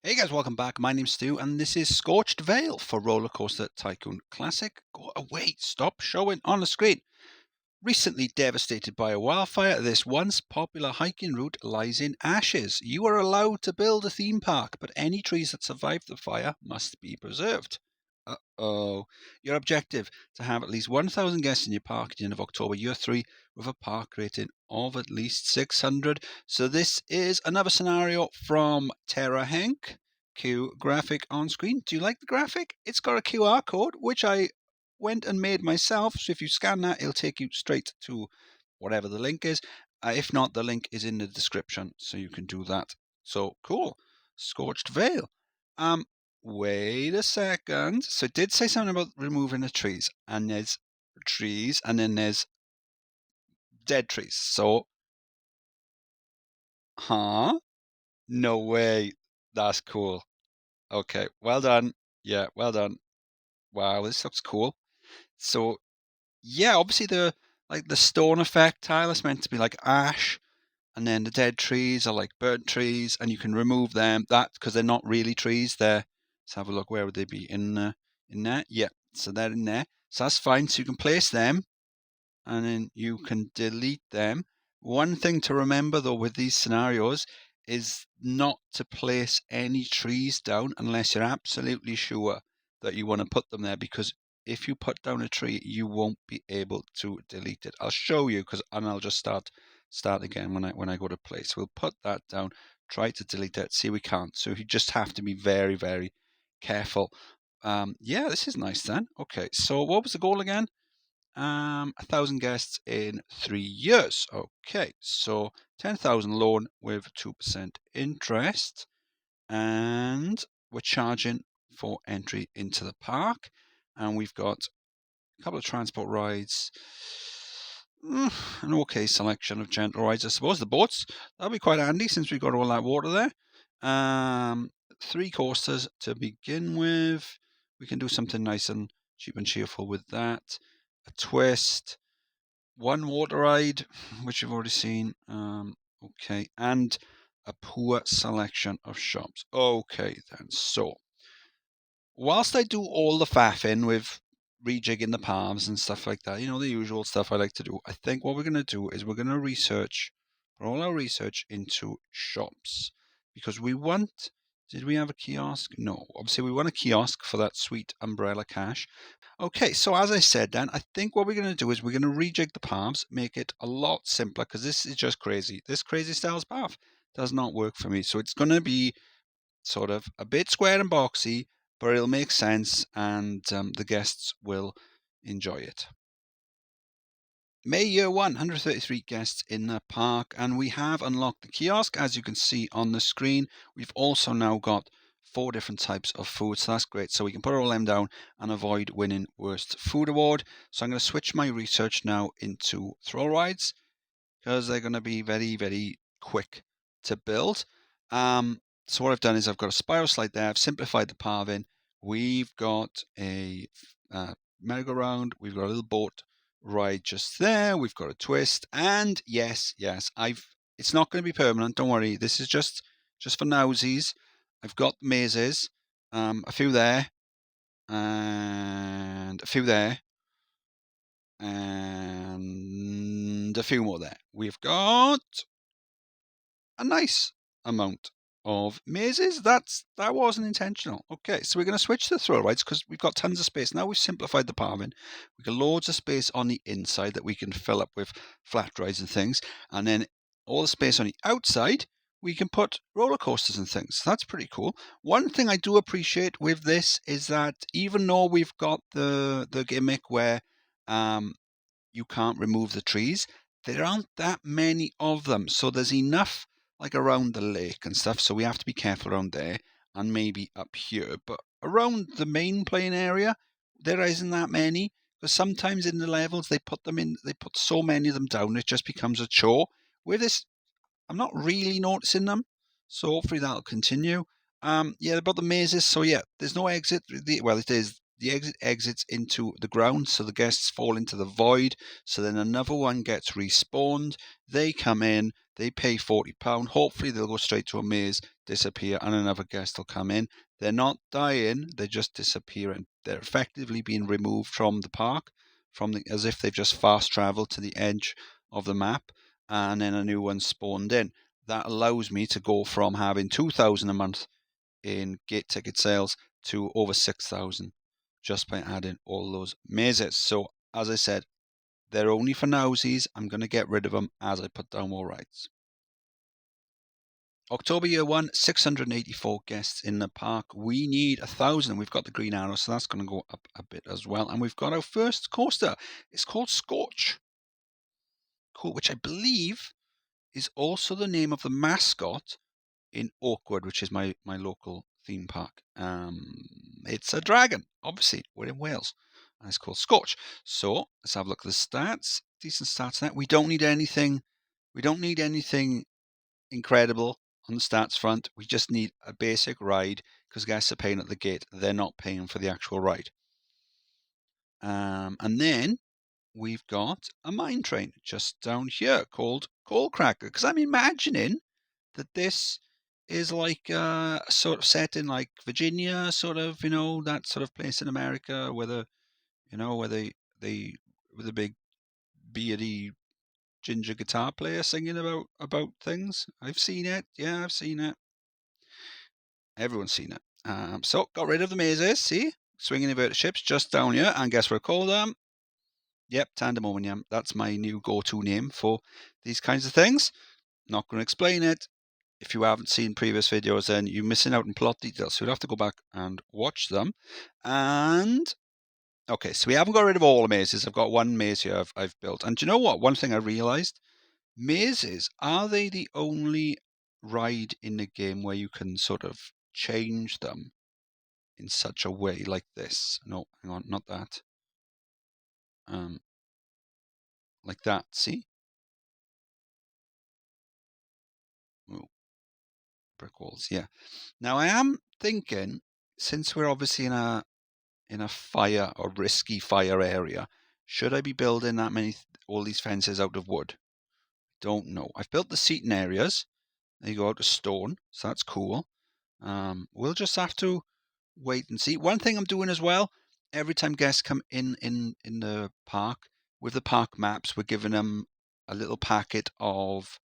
Hey guys, welcome back. My name's Stu, and this is Scorched Vale for Rollercoaster Tycoon Classic. Go away, stop showing on the screen. Recently devastated by a wildfire, this once popular hiking route lies in ashes. You are allowed to build a theme park, but any trees that survive the fire must be preserved. Uh-oh. Your objective, to have at least 1,000 guests in your park at the end of October year 3 with a park rating of at least 600. So this is another scenario from Terra Hank. Q graphic on screen. Do you like the graphic? It's got a QR code, which I went and made myself. So if you scan that, it'll take you straight to whatever the link is. If not, the link is in the description, so you can do that. So cool. Scorched Vale. Wait a second. So it did say something about removing the trees, and there's trees, and then there's dead trees. So, no way. That's cool. Okay, well done. Yeah, well done. Wow, this looks cool. So, yeah, obviously the stone effect tile is meant to be like ash, and then the dead trees are like burnt trees, and you can remove them. That because they're not really trees. Let's have a look. Where would they be in there? Yeah, so they're in there. So that's fine. So you can place them, and then you can delete them. One thing to remember though with these scenarios is not to place any trees down unless you're absolutely sure that you want to put them there, because if you put down a tree, you won't be able to delete it. I'll show you and I'll just start again when I go to place. We'll put that down, try to delete it, see we can't. So you just have to be very, very careful. Yeah, this is nice then. Okay, so what was the goal again? 1,000 guests in 3 years. Okay, so 10,000 loan with 2% interest, and we're charging for entry into the park, and we've got a couple of transport rides, an okay selection of gentle rides, I suppose. The boats, that'll be quite handy since we've got all that water there. 3 coasters to begin with. We can do something nice and cheap and cheerful with that. A twist, 1 water ride, which you've already seen. Okay, and a poor selection of shops. Okay, then. So, whilst I do all the faffing with rejigging the palms and stuff like that, the usual stuff I like to do, I think what we're going to do is we're going to put all our research into shops, because we want. Did we have a kiosk? No. Obviously, we want a kiosk for that sweet umbrella cash. Okay, so as I said then, I think what we're going to do is we're going to rejig the paths, make it a lot simpler, because this is just crazy. This crazy styles path does not work for me. So it's going to be sort of a bit square and boxy, but it'll make sense, and the guests will enjoy it. May year 1, 133 guests in the park, and we have unlocked the kiosk, as you can see on the screen. We've also now got 4 different types of food, so that's great. So we can put all them down and avoid winning Worst Food Award. So I'm going to switch my research now into thrill rides, because they're going to be very, very quick to build. So what I've done is I've got a spiral slide there. I've simplified the pathing. We've got a merry-go-round. We've got a little boat ride just there. We've got a twist, and yes, it's not going to be permanent. Don't worry. This is just for nowsies. I've got mazes, a few there, and a few there, and a few more there. We've got a nice amount of mazes. That wasn't intentional. Okay, so we're going to switch to thrill rides because we've got tons of space. Now we've simplified the pathing. We've got loads of space on the inside that we can fill up with flat rides and things. And then all the space on the outside, we can put roller coasters and things. That's pretty cool. One thing I do appreciate with this is that even though we've got the gimmick where you can't remove the trees, there aren't that many of them. So there's enough like around the lake and stuff, so we have to be careful around there and maybe up here. But around the main playing area, there isn't that many, because sometimes in the levels they put so many of them down, it just becomes a chore. With this, I'm not really noticing them, so hopefully that'll continue. Yeah, about the mazes, so yeah, there's no exit. Well, it is the exit exits into the ground, so the guests fall into the void. So then another one gets respawned. They come in, they pay £40. Hopefully they'll go straight to a maze, disappear, and another guest will come in. They're not dying, they just disappear, and they're effectively being removed from the park, as if they've just fast traveled to the edge of the map, and then a new one spawned in. That allows me to go from having 2,000 a month in gate ticket sales to over 6,000 just by adding all those mazes. So as I said, they're only for nowsies. I'm going to get rid of them as I put down more rides. October year 1, 684 guests in the park. We need 1,000. We've got the green arrow, so that's going to go up a bit as well. And we've got our first coaster. It's called Scorch, cool, which I believe is also the name of the mascot in Oakwood, which is my local theme park. It's a dragon, obviously. We're in Wales, and it's called Scorch. So let's have a look at the stats. Decent stats there. We don't need anything. We don't need anything incredible on the stats front. We just need a basic ride because guests are paying at the gate. They're not paying for the actual ride. And then we've got a mine train just down here called Coal Cracker, because I'm imagining that this is like sort of set in like Virginia, sort of, that sort of place in America where they with a big beardy ginger guitar player singing about things. I've seen it. Yeah, I've seen it. Everyone's seen it. So got rid of the mazes. See, swinging inverted ships just down here, and guess what I call them? Yep, Tandemonium. That's my new go-to name for these kinds of things. Not going to explain it. If you haven't seen previous videos, then you're missing out on plot details. So you'll have to go back and watch them. And okay, so we haven't got rid of all the mazes. I've got one maze here I've built. And do you know what? One thing I realized, mazes, are they the only ride in the game where you can sort of change them in such a way like this? No, hang on, not that. Like that, see? Oh, brick walls, yeah. Now I am thinking, since we're obviously in a fire or risky fire area, should I be building all these fences out of wood? Don't know. I've built the seating areas. They go out of stone, so that's cool. We'll just have to wait and see. One thing I'm doing as well, every time guests come in the park, with the park maps, we're giving them a little packet of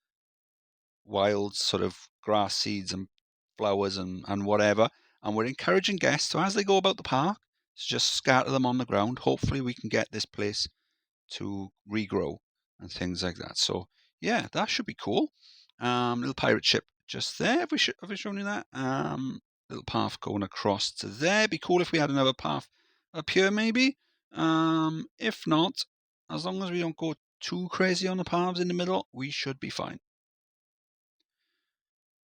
wild sort of grass seeds and flowers and whatever. And we're encouraging guests, so as they go about the park, to just scatter them on the ground. Hopefully we can get this place to regrow and things like that. So yeah, that should be cool. Little pirate ship just there. Have we shown you that? Little path going across to there. Be cool if we had another path up here maybe. If not, as long as we don't go too crazy on the paths in the middle, we should be fine.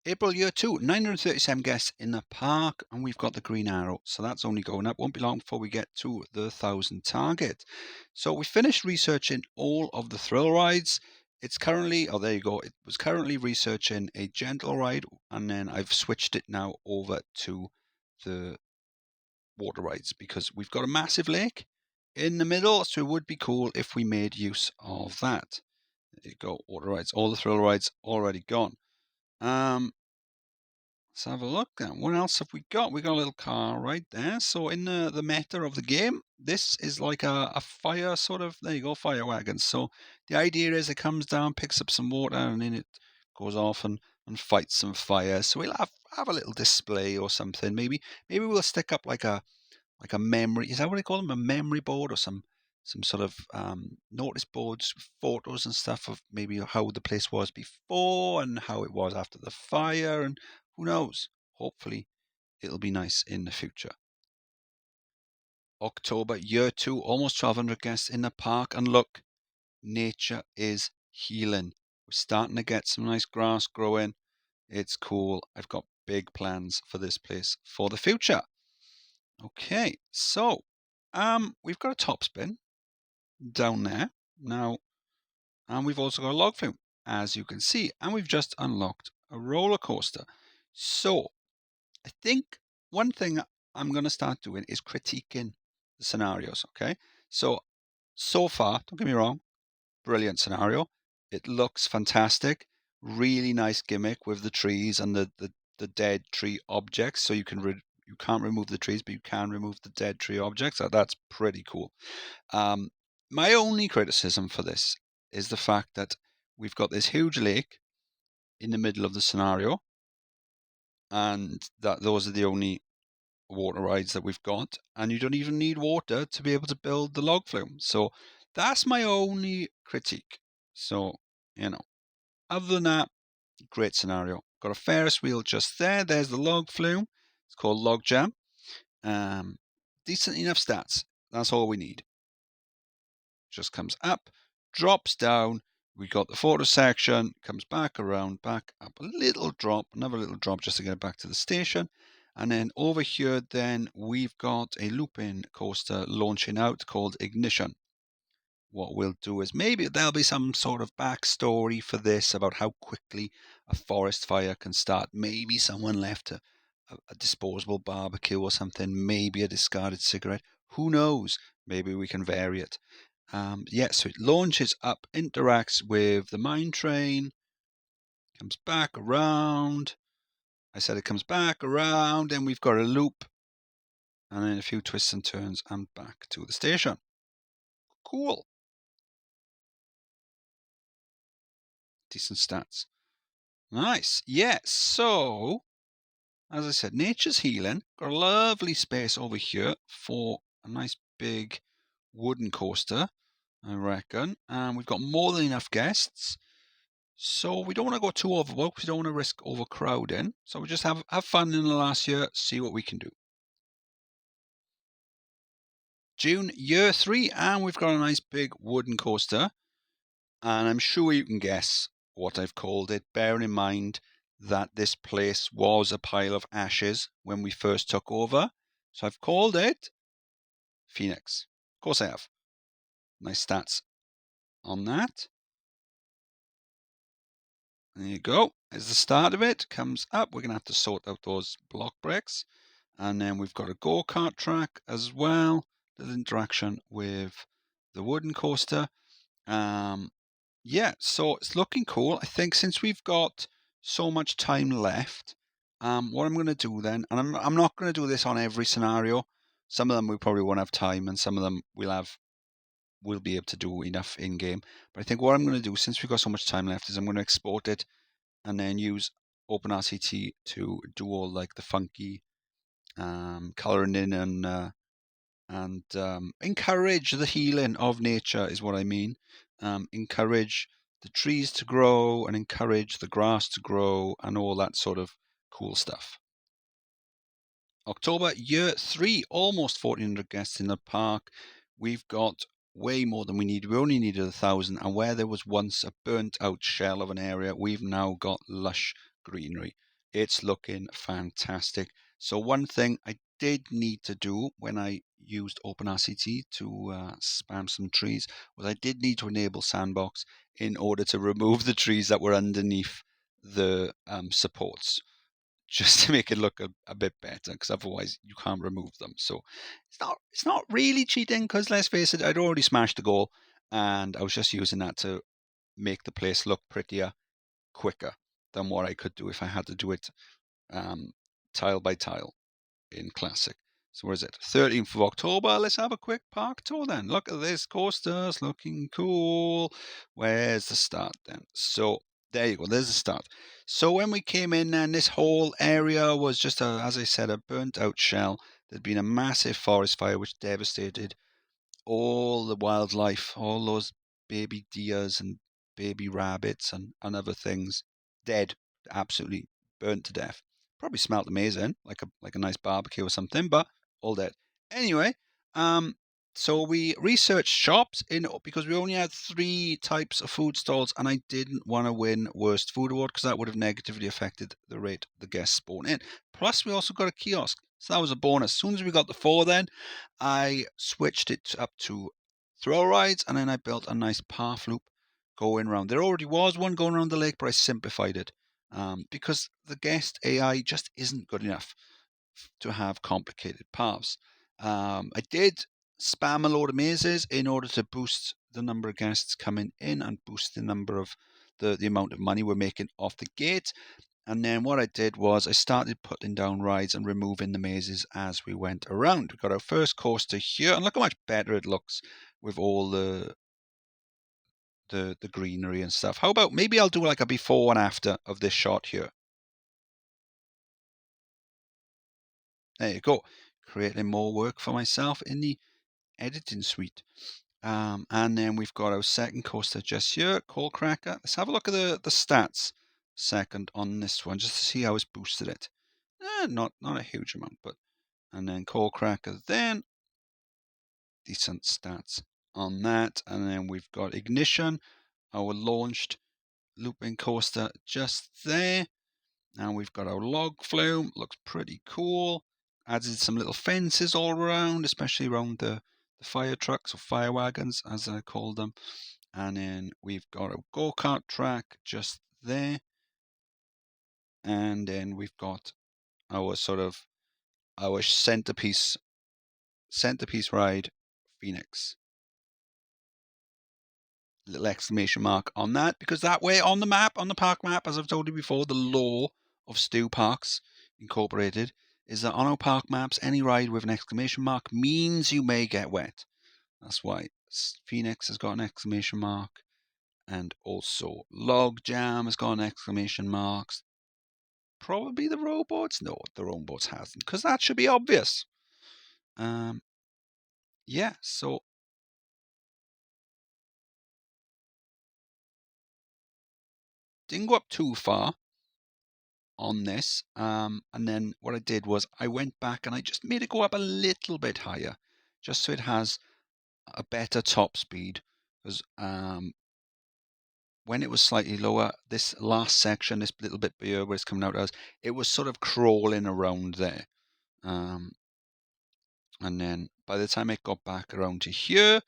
April year 2, 937 guests in the park, and we've got the green arrow, so that's only going up. Won't be long before we get to the 1,000 target. So we finished researching all of the thrill rides. It's currently, oh there you go, it was currently researching a gentle ride, and then I've switched it now over to the water rides because we've got a massive lake in the middle, so it would be cool if we made use of that. There you go, water rides, all the thrill rides already gone. Let's have a look then. What else have we got? We got a little car right there. So in the meta of the game, this is like a fire sort of, there you go, fire wagon. So the idea is it comes down, picks up some water, and then it goes off and fights some fire. So we'll have a little display or something. Maybe we'll stick up like a memory, is that what they call them? A memory board or some sort of notice boards, photos and stuff of maybe how the place was before and how it was after the fire, and who knows? Hopefully it'll be nice in the future. October, year 2, almost 1,200 guests in the park, and look, nature is healing. We're starting to get some nice grass growing. It's cool. I've got big plans for this place for the future. Okay, so we've got a top spin down there now, and we've also got a log flume, as you can see, and we've just unlocked a roller coaster. So I think one thing I'm going to start doing is critiquing the scenarios. Okay, so far, don't get me wrong, brilliant scenario. It looks fantastic. Really nice gimmick with the trees and the dead tree objects. So you can't remove the trees, but you can remove the dead tree objects. That's pretty cool. My only criticism for this is the fact that we've got this huge lake in the middle of the scenario, and that those are the only water rides that we've got, and you don't even need water to be able to build the log flume. So that's my only critique. So, other than that, great scenario. Got a Ferris wheel just there. There's the log flume. It's called Log Jam. Decent enough stats. That's all we need. Just comes up, drops down. We got the photo section, comes back around, back up a little drop, another little drop just to get back to the station. And then over here, then we've got a looping coaster launching out called Ignition. What we'll do is maybe there'll be some sort of backstory for this about how quickly a forest fire can start. Maybe someone left a disposable barbecue or something, maybe a discarded cigarette. Who knows? Maybe we can vary it. So it launches up, interacts with the mine train, comes back around. I said it comes back around, and we've got a loop, and then a few twists and turns, and back to the station. Cool. Decent stats. Nice. Yeah, so, as I said, nature's healing. Got a lovely space over here for a nice big wooden coaster, I reckon. And we've got more than enough guests. So we don't want to go too overboard because we don't want to risk overcrowding. So we just have fun in the last year, see what we can do. June, year 3, and we've got a nice big wooden coaster. And I'm sure you can guess what I've called it, bearing in mind that this place was a pile of ashes when we first took over. So I've called it Phoenix. Of course I have. Nice stats on that. There you go. As the start of it comes up, we're going to have to sort out those block bricks. And then we've got a go-kart track as well. There's interaction with the wooden coaster. So it's looking cool. I think since we've got so much time left, what I'm going to do then, and I'm not going to do this on every scenario. Some of them we probably won't have time, and some of them we'll be able to do enough in game. But I think what I'm going to do, since we've got so much time left, is I'm going to export it and then use OpenRCT to do all like the funky colouring in and encourage the healing of nature is what I mean. Encourage the trees to grow and encourage the grass to grow and all that sort of cool stuff. October, year 3, almost 1,400 guests in the park. We've got way more than we need. We only needed 1,000, and where there was once a burnt out shell of an area, we've now got lush greenery. It's looking fantastic. So one thing I did need to do when I used OpenRCT to spam some trees was I did need to enable sandbox in order to remove the trees that were underneath the supports, just to make it look a bit better, because otherwise you can't remove them. So it's not really cheating, because let's face it, I'd already smashed the goal, and I was just using that to make the place look prettier quicker than what I could do if I had to do it tile by tile in Classic. So where is it? 13th of October. Let's have a quick park tour then. Look at this coaster's looking cool. Where's the start then? So there you go. There's the start. So when we came in, then this whole area was just as I said, a burnt out shell. There'd been a massive forest fire which devastated all the wildlife, all those baby deers and baby rabbits and other things, dead, absolutely burnt to death. Probably smelt amazing, like a nice barbecue or something, but all dead. Anyway, so we researched shops because we only had 3 types of food stalls, and I didn't want to win worst food award because that would have negatively affected the rate the guests spawn in. Plus, we also got a kiosk, so that was a bonus. As soon as we got the 4, then I switched it up to thrill rides, and then I built a nice path loop going around. There already was one going around the lake, but I simplified it because the guest AI just isn't good enough to have complicated paths. I did spam a load of mazes in order to boost the number of guests coming in and boost the number of the amount of money we're making off the gate. And then what I did was I started putting down rides and removing the mazes as we went around. We got our first coaster here, and look how much better it looks with all the greenery and stuff. How about maybe I'll do like a before and after of this shot here. There you go. Creating more work for myself in the editing suite. And then we've got our second coaster just here, Coal Cracker. Let's have a look at the stats second on this one, just to see how it's boosted it. Not a huge amount, but and then Coal Cracker then. Decent stats on that. And then we've got Ignition, our launched looping coaster just there. And we've got our log flume, looks pretty cool. Added some little fences all around, especially around the fire trucks or fire wagons, as I call them. And then we've got a go-kart track just there. And then we've got our our centerpiece ride, Phoenix. Little exclamation mark on that, because that way on the map, on the park map, as I've told you before, the law of Stew Parks Incorporated is that on our park maps, any ride with an exclamation mark means you may get wet. That's why Phoenix has got an exclamation mark, and also Log Jam has got an exclamation mark. Probably the rowboats? No, the rowboats hasn't, because that should be obvious. Yeah, so didn't go up too far on this. And then what I did was I went back and I just made it go up a little bit higher, just so it has a better top speed. Because when it was slightly lower, this last section, this little bit here where it's coming out as, it was sort of crawling around there. And then by the time it got back around to here,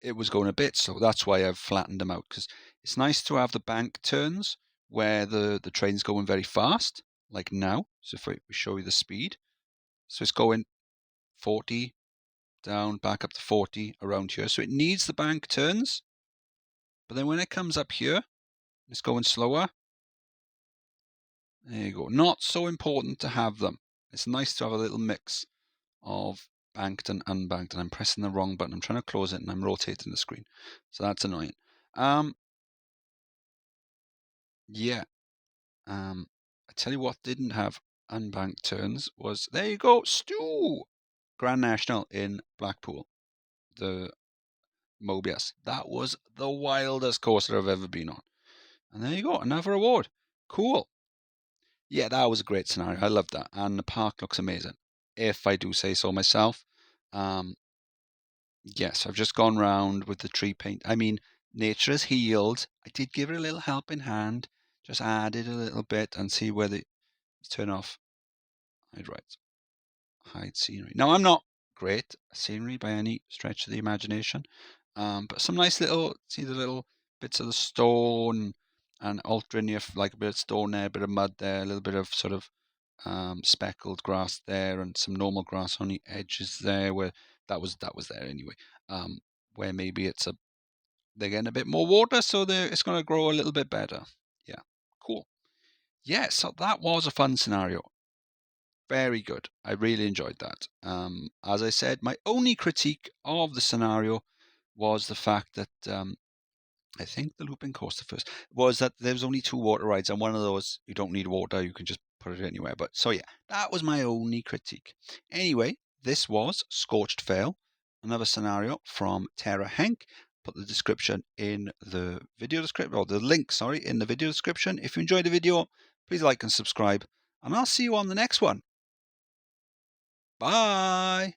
it was going a bit. So that's why I've flattened them out, because it's nice to have the bank turns where the train's going very fast, like now. So if we show you the speed, so it's going 40 down, back up to 40 around here. So it needs the bank turns. But then when it comes up here, it's going slower. There you go. Not so important to have them. It's nice to have a little mix of banked and unbanked, and I'm pressing the wrong button. I'm trying to close it and I'm rotating the screen. So that's annoying. Yeah. I tell you what didn't have unbanked turns was, there you go, Stew! Grand National in Blackpool. The Mobius. That was the wildest coaster I've ever been on. And there you go, another award. Cool. Yeah, that was a great scenario. I loved that. And the park looks amazing, if I do say so myself. Yes, I've just gone round with the tree paint. I mean, nature has healed. I did give it a little helping hand. Just added a little bit and see whether it's turn off. Hide right. Hide scenery. Now, I'm not great at scenery by any stretch of the imagination. But some nice little, see the little bits of the stone and altering your, like a bit of stone there, a bit of mud there, a little bit of sort of speckled grass there, and some normal grass on the edges there, where that was there anyway. Where maybe they're getting a bit more water, so it's going to grow a little bit better. Yeah, cool. Yeah, so that was a fun scenario. Very good. I really enjoyed that. As I said, my only critique of the scenario was the fact that I think the looping coaster first was that there was only 2 water rides, and one of those you don't need water, you can just put it anywhere. But so yeah, that was my only critique. Anyway, this was Scorched Vale, another scenario from Terra Henk. Put the description in the video description, or the link, sorry, in the video description. If you enjoyed the video, please like and subscribe, and I'll see you on the next one. Bye.